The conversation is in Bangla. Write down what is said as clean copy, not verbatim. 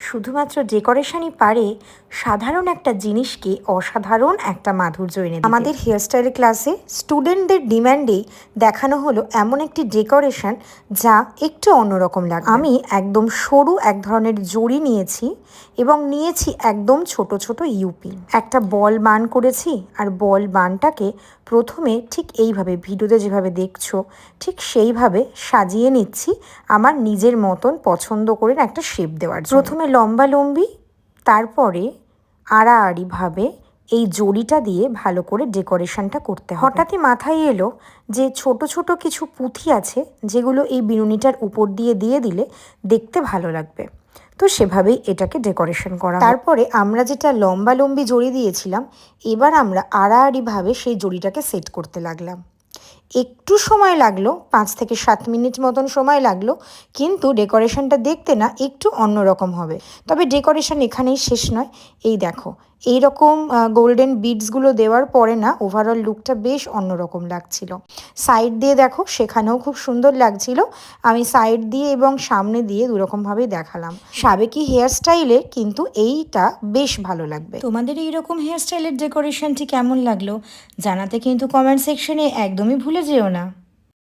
শুধুমাত্র ডেকোরেশনই পারে সাধারণ একটা জিনিসকে অসাধারণ একটা মাধুর্য এনে দিতে। আমাদের হেয়ারস্টাইল ক্লাসে স্টুডেন্টদের ডিম্যান্ডেই দেখানো হলো এমন একটি ডেকোরেশন যা একটু অন্যরকম লাগে। আমি একদম সরু এক ধরনের জড়ি নিয়েছি এবং নিয়েছি একদম ছোট ছোট ইউপি। একটা বল বান করেছি আর বল বানটাকে প্রথমে ঠিক এইভাবে ভিডিওতে যেভাবে দেখছো ঠিক সেইভাবে সাজিয়ে নিচ্ছি আমার নিজের মতন পছন্দ করে একটা শেপ দেওয়ার জন্য। প্রথমে লম্বা লম্বি, তারপরে আড়াআড়িভাবে এই জড়িটা দিয়ে ভালো করে ডেকোরেশনটা করতে হবে। হঠাৎই মাথায় এলো যে ছোট ছোট কিছু পুঁথি আছে যেগুলো এই বিনুনিটার উপর দিয়ে দিলে দেখতে ভালো লাগবে, তো সেভাবেই এটাকে ডেকোরেশন করা। তারপরে আমরা যেটা লম্বা লম্বি জড়ি দিয়েছিলাম এবার আমরা আড়াআড়িভাবে সেই জড়িটাকে সেট করতে লাগলাম। একটু সময় লাগলো, 5 থেকে 7 মিনিট মতন সময় লাগলো, কিন্তু ডেকোরেশনটা দেখতে না একটু অন্যরকম হবে। তবে ডেকোরেশন এখানেই শেষ নয়। এই দেখো, এই রকম গোল্ডেন বিডসগুলো দেওয়ার পরে না ওভারঅল লুকটা বেশ অন্যরকম লাগছিল। সাইড দিয়ে দেখো সেখানেও খুব সুন্দর লাগছিল। আমি সাইড দিয়ে এবং সামনে দিয়ে দুরকমভাবেই দেখালাম। সাবেকি হেয়ারস্টাইলের কিন্তু এইটা বেশ ভালো লাগবে। তোমাদের এইরকম হেয়ারস্টাইলের ডেকোরেশনটি কেমন লাগলো জানাতে কিন্তু কমেন্ট সেকশনে একদমই ভুলে যেও না।